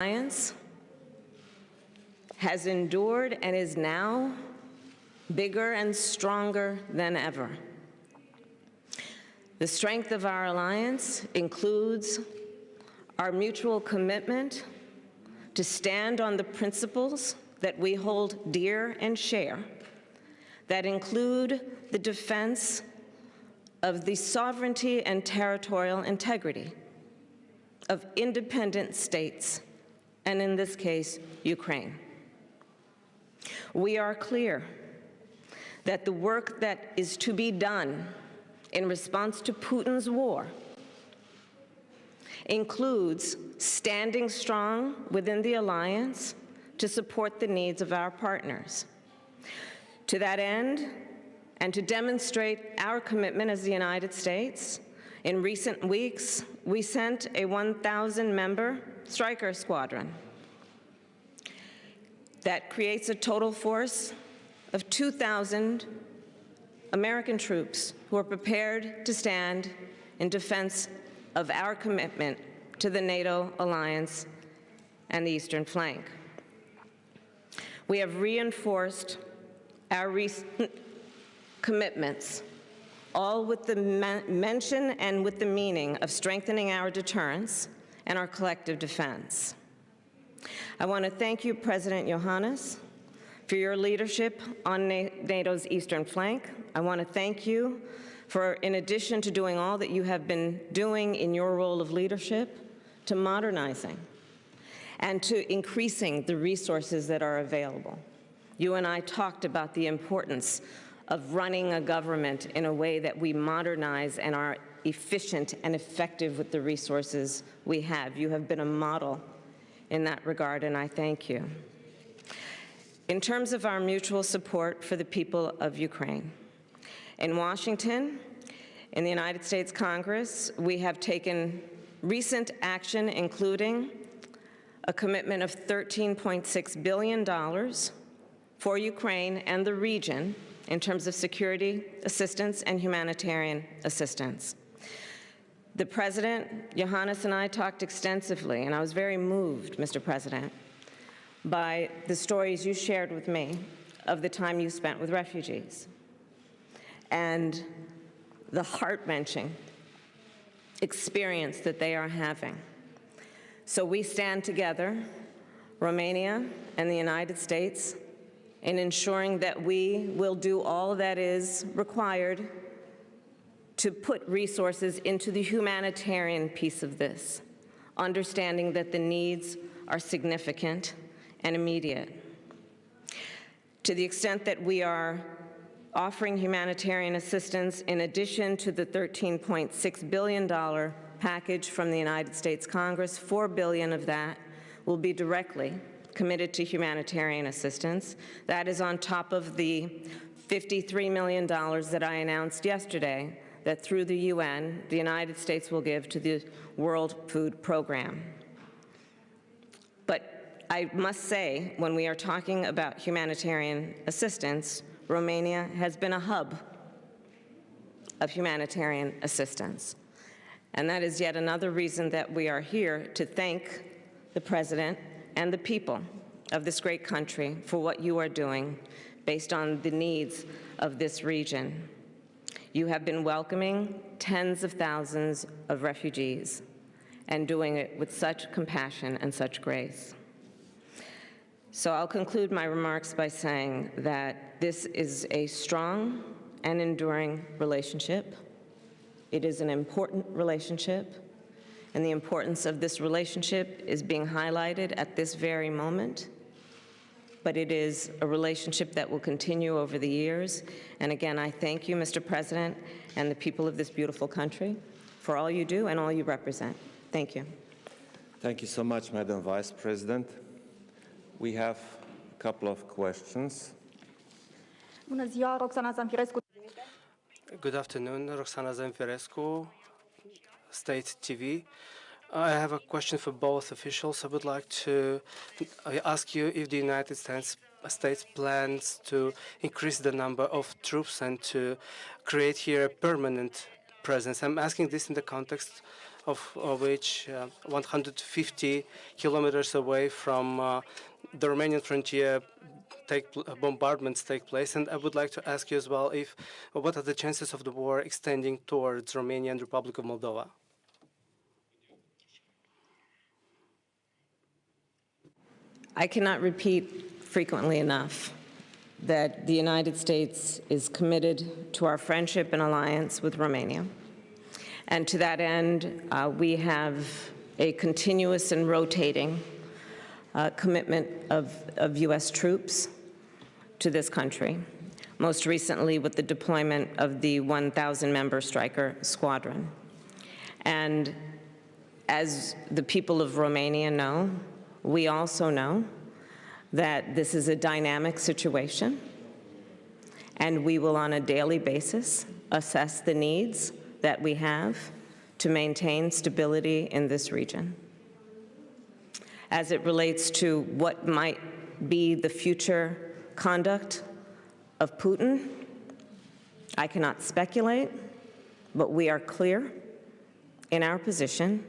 Alliance has endured and is now bigger and stronger than ever. The strength of our alliance includes our mutual commitment to stand on the principles that we hold dear and share, that include the defense of the sovereignty and territorial integrity of independent states, and in this case, Ukraine. We are clear that the work that is to be done in response to Putin's war includes standing strong within the alliance to support the needs of our partners. To that end, and to demonstrate our commitment as the United States, in recent weeks, we sent a 1,000-member Stryker squadron that creates a total force of 2,000 American troops who are prepared to stand in defense of our commitment to the NATO alliance and the eastern flank. We have reinforced our recent commitments, all with the mention and with the meaning of strengthening our deterrence and our collective defense. I want to thank you, President Iohannis, for your leadership on NATO's eastern flank. I want to thank you for, in addition to doing all that you have been doing in your role of leadership, to modernizing and to increasing the resources that are available. You and I talked about the importance of running a government in a way that we modernize and are efficient and effective with the resources we have. You have been a model in that regard, and I thank you. In terms of our mutual support for the people of Ukraine, in Washington, in the United States Congress, we have taken recent action, including a commitment of $13.6 billion for Ukraine and the region in terms of security assistance and humanitarian assistance. The President, Iohannis, and I talked extensively, and I was very moved, Mr. President, by the stories you shared with me of the time you spent with refugees and the heart-wrenching experience that they are having. So we stand together, Romania and the United States, in ensuring that we will do all that is required to put resources into the humanitarian piece of this, understanding that the needs are significant and immediate. To the extent that we are offering humanitarian assistance in addition to the $13.6 billion package from the United States Congress, $4 billion of that will be directly committed to humanitarian assistance. That is on top of the $53 million that I announced yesterday that through the UN, the United States will give to the World Food Program. But I must say, when we are talking about humanitarian assistance, Romania has been a hub of humanitarian assistance. And that is yet another reason that we are here to thank the President and the people of this great country for what you are doing based on the needs of this region. You have been welcoming tens of thousands of refugees and doing it with such compassion and such grace. So I'll conclude my remarks by saying that this is a strong and enduring relationship. It is an important relationship, and the importance of this relationship is being highlighted at this very moment. But it is a relationship that will continue over the years. And again, I thank you, Mr. President, and the people of this beautiful country for all you do and all you represent. Thank you. Thank you so much, Madam Vice President. We have a couple of questions. Good afternoon, Roxana Zamfirescu, State TV. I have a question for both officials. I would like to ask you if the United States plans to increase the number of troops and to create here a permanent presence. I'm asking this in the context of which 150 kilometers away from the Romanian frontier bombardments take place. And I would like to ask you as well what are the chances of the war extending towards Romania and the Republic of Moldova? I cannot repeat frequently enough that the United States is committed to our friendship and alliance with Romania. And to that end, we have a continuous and rotating commitment of U.S. troops to this country, most recently with the deployment of the 1,000-member Stryker Squadron. And as the people of Romania know, we also know that this is a dynamic situation, and we will on a daily basis assess the needs that we have to maintain stability in this region. As it relates to what might be the future conduct of Putin, I cannot speculate, but we are clear in our position,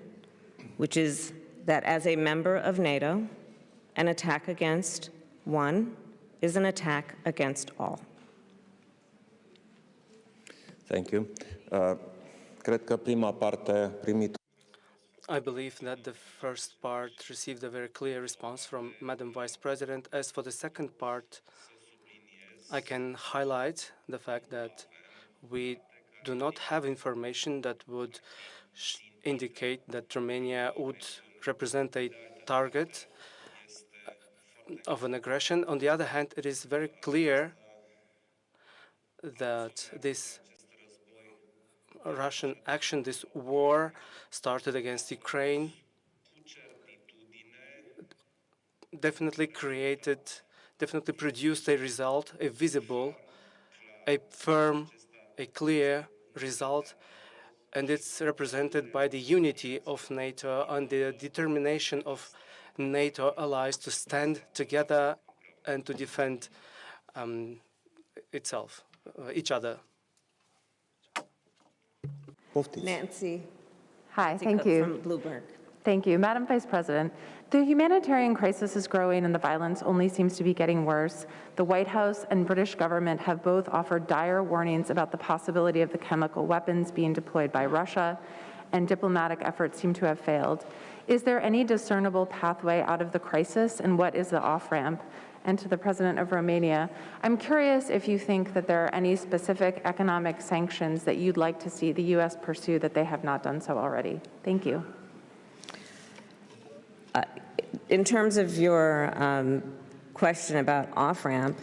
which is that as a member of NATO, an attack against one is an attack against all. Thank you. Cred că prima parte I believe that the first part received a very clear response from Madam Vice President. As for the second part, I can highlight the fact that we do not have information that would indicate that Romania would represent a target of an aggression. On the other hand, it is very clear that this Russian action, this war started against Ukraine, definitely produced a result, a visible, a firm, a clear result, and it's represented by the unity of NATO and the determination of NATO allies to stand together and to defend each other. Nancy. Hi, Nancy thank Cook you. from Bloomberg. Thank you. Madam Vice President, the humanitarian crisis is growing and the violence only seems to be getting worse. The White House and British government have both offered dire warnings about the possibility of the chemical weapons being deployed by Russia, and diplomatic efforts seem to have failed. Is there any discernible pathway out of the crisis, and what is the off-ramp? And to the President of Romania, I'm curious if you think that there are any specific economic sanctions that you'd like to see the U.S. pursue that they have not done so already. Thank you. In terms of your question about off-ramp,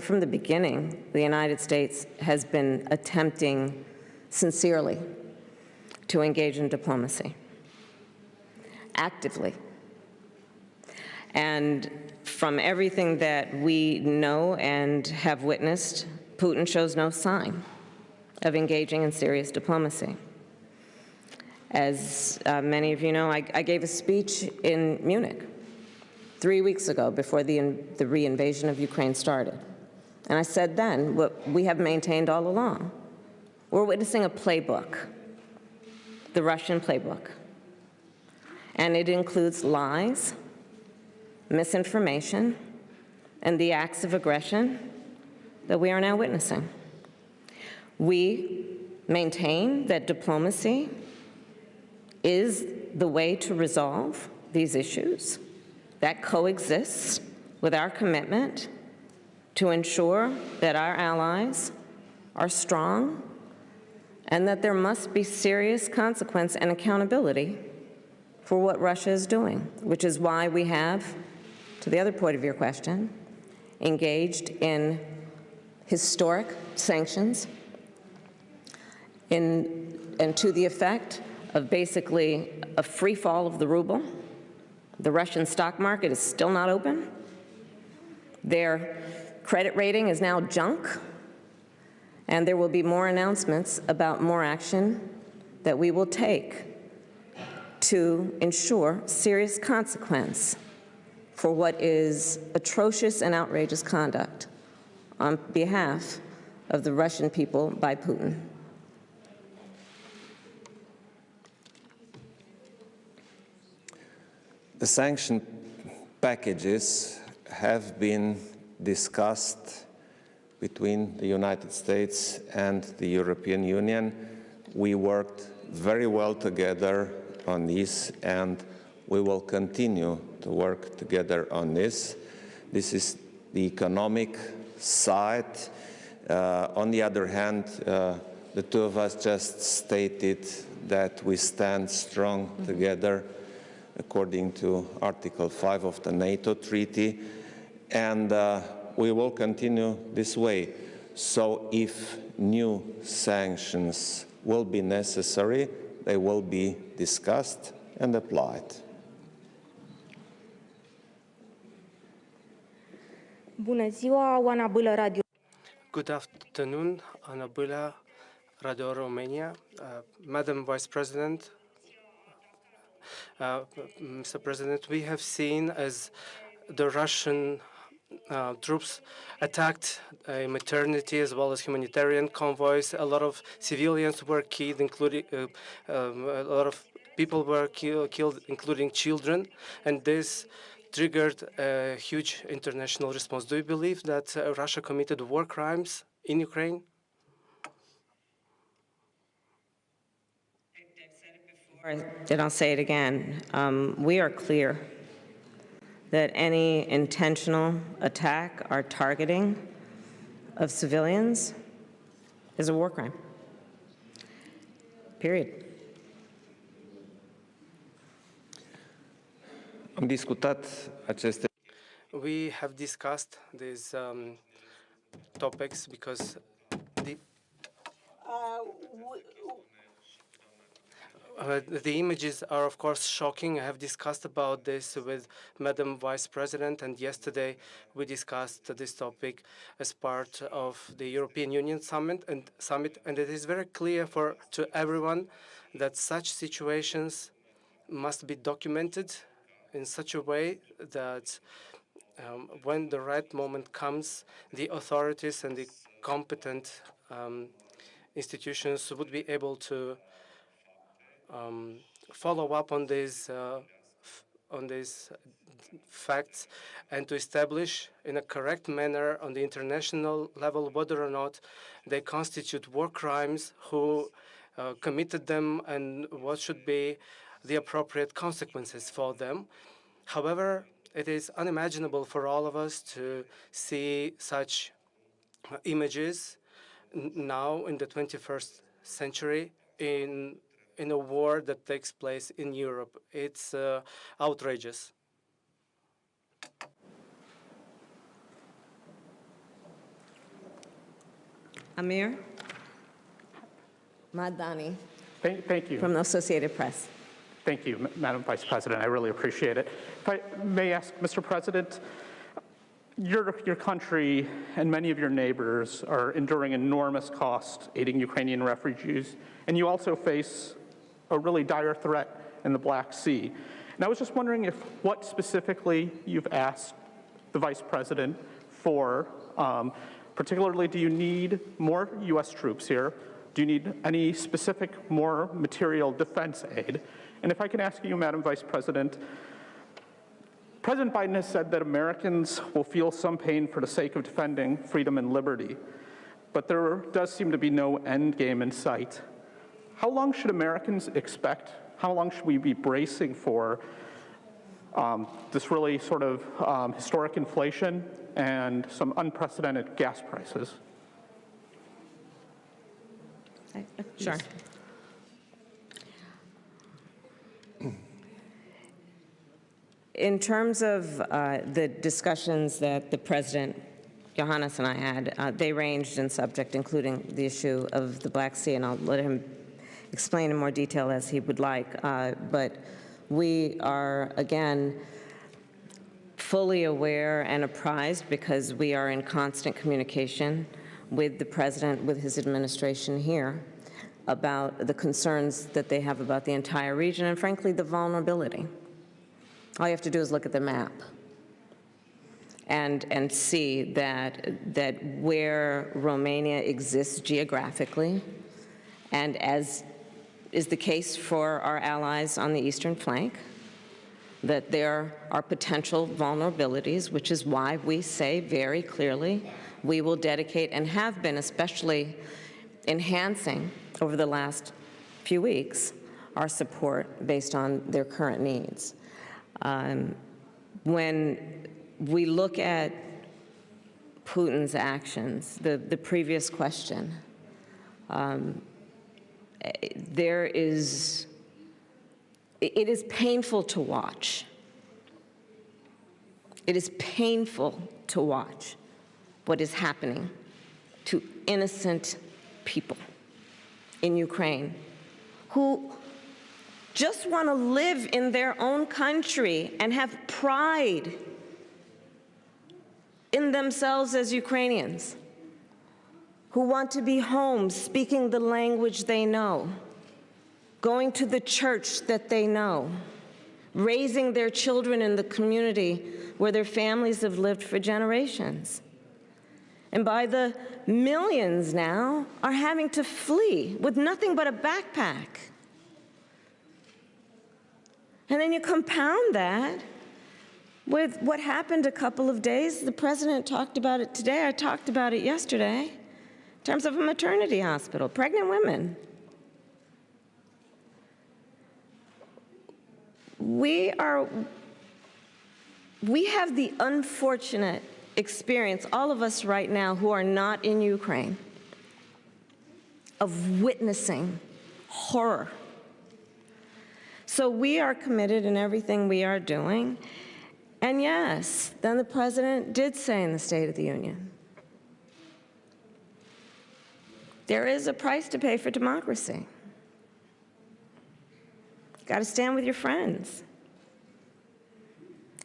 from the beginning, the United States has been attempting sincerely to engage in diplomacy, actively. And from everything that we know and have witnessed, Putin shows no sign of engaging in serious diplomacy. As many of you know, I gave a speech in Munich 3 weeks ago before the re-invasion of Ukraine started. And I said then what we have maintained all along. We're witnessing a playbook, the Russian playbook. And it includes lies, misinformation, and the acts of aggression that we are now witnessing. We maintain that diplomacy is the way to resolve these issues. That coexists with our commitment to ensure that our allies are strong and that there must be serious consequence and accountability for what Russia is doing, which is why we have, to the other point of your question, engaged in historic sanctions and to the effect of basically a free fall of the ruble. The Russian stock market is still not open. Their credit rating is now junk. And there will be more announcements about more action that we will take to ensure serious consequence for what is atrocious and outrageous conduct on behalf of the Russian people by Putin. The sanction packages have been discussed between the United States and the European Union. We worked very well together on this, and we will continue to work together on this. This is the economic side. On the other hand, the two of us just stated that we stand strong together according to Article 5 of the NATO treaty, and we will continue this way. So if new sanctions will be necessary, they will be discussed and applied. Bună ziua, Oana Bâlă, Radio. Good afternoon, Ana Bâlă, Radio Romania. Madam Vice President, Mr. President, we have seen as the Russian troops attacked a maternity as well as humanitarian convoys. A lot of civilians were killed, including a lot of people were killed, including children, and this triggered a huge international response. Do you believe that Russia committed war crimes in Ukraine? And I'll say it again. We are clear that any intentional attack or targeting of civilians is a war crime. Period. Am discutat aceste. We have discussed these topics because the images are, of course, shocking. I have discussed about this with Madam Vice President, and yesterday we discussed this topic as part of the European Union summit, and it is very clear to everyone that such situations must be documented in such a way that when the right moment comes, the authorities and the competent institutions would be able to follow up on these facts and to establish in a correct manner on the international level whether or not they constitute war crimes, who committed them, and what should be the appropriate consequences for them. However, it is unimaginable for all of us to see such images now in the 21st century in a war that takes place in Europe. It's outrageous. Amir Madani. Thank you. From the Associated Press. Thank you, Madam Vice President. I really appreciate it. If I may ask, Mr. President, your country and many of your neighbors are enduring enormous cost aiding Ukrainian refugees, and you also face a really dire threat in the Black Sea. And I was just wondering what specifically you've asked the Vice President for. Particularly, do you need more U.S. troops here? Do you need any specific more material defense aid? And if I can ask you, Madam Vice President, President Biden has said that Americans will feel some pain for the sake of defending freedom and liberty, but there does seem to be no end game in sight. How long should Americans expect? How long should we be bracing for this really sort of historic inflation and some unprecedented gas prices? Sure. In terms of the discussions that the President Iohannis and I had, they ranged in subject, including the issue of the Black Sea, and I'll let him explain in more detail as he would like. But we are, again, fully aware and apprised, because we are in constant communication with the President, with his administration here, about the concerns that they have about the entire region and, frankly, the vulnerability. All you have to do is look at the map and see that where Romania exists geographically, and as is the case for our allies on the eastern flank, that there are potential vulnerabilities, which is why we say very clearly we will dedicate and have been especially enhancing over the last few weeks our support based on their current needs. When we look at Putin's actions, the previous question, it is painful to watch. It is painful to watch what is happening to innocent people in Ukraine who just want to live in their own country and have pride in themselves as Ukrainians, who want to be home speaking the language they know, going to the church that they know, raising their children in the community where their families have lived for generations. And by the millions now are having to flee with nothing but a backpack. And then you compound that with what happened a couple of days. The president talked about it today. I talked about it yesterday in terms of a maternity hospital, pregnant women. We have the unfortunate experience, all of us right now who are not in Ukraine, of witnessing horror. So we are committed in everything we are doing. And yes, then the president did say in the State of the Union, there is a price to pay for democracy. You got to stand with your friends.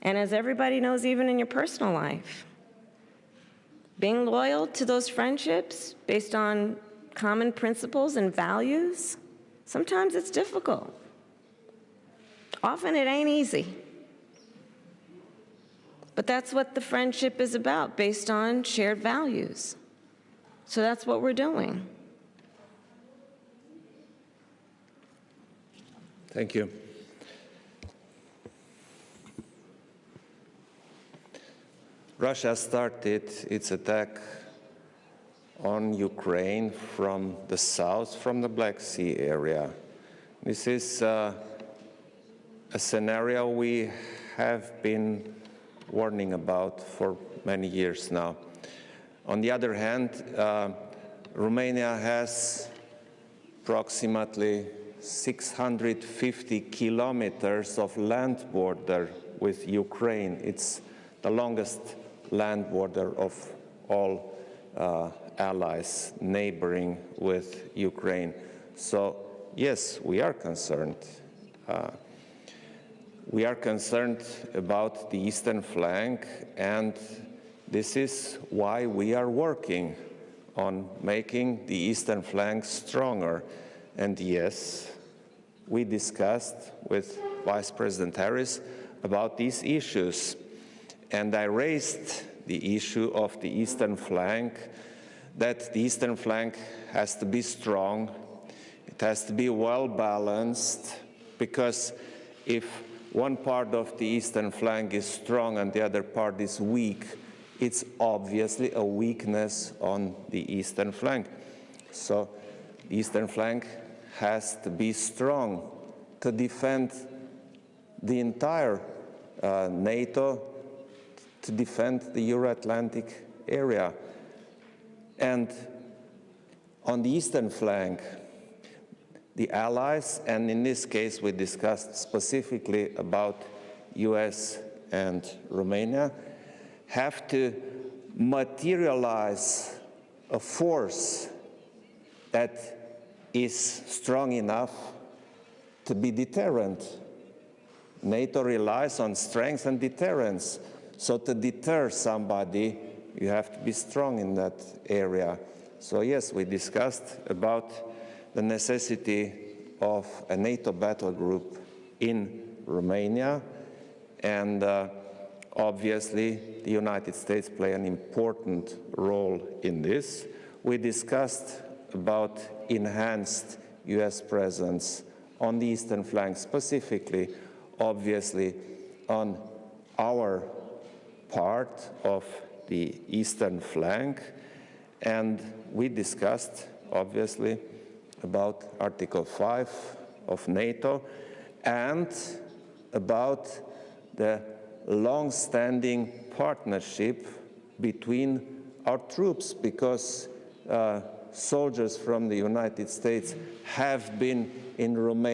And as everybody knows, even in your personal life, being loyal to those friendships based on common principles and values, sometimes it's difficult. Often it ain't easy. But that's what the friendship is about, based on shared values. So that's what we're doing. Thank you. Russia started its attack on Ukraine from the south, from the Black Sea area. This is a scenario we have been warning about for many years now. On the other hand, Romania has approximately 650 kilometers of land border with Ukraine. It's the longest land border of all allies neighboring with Ukraine. So yes, we are concerned. We are concerned about the eastern flank, and this is why we are working on making the eastern flank stronger. And yes, we discussed with Vice President Harris about these issues. And I raised the issue of the eastern flank, that the eastern flank has to be strong, it has to be well balanced, because if one part of the eastern flank is strong and the other part is weak, it's obviously a weakness on the eastern flank. So the eastern flank has to be strong to defend the entire NATO, to defend the Euro-Atlantic area. And on the eastern flank, the allies, and in this case we discussed specifically about US and Romania, have to materialize a force that is strong enough to be deterrent. NATO relies on strength and deterrence. So to deter somebody, you have to be strong in that area. So yes, we discussed about the necessity of a NATO battle group in Romania, and obviously the United States play an important role in this. We discussed about enhanced US presence on the eastern flank specifically, obviously on our part of the eastern flank, and we discussed, obviously, about Article 5 of NATO and about the long-standing partnership between our troops, because soldiers from the United States have been in Romania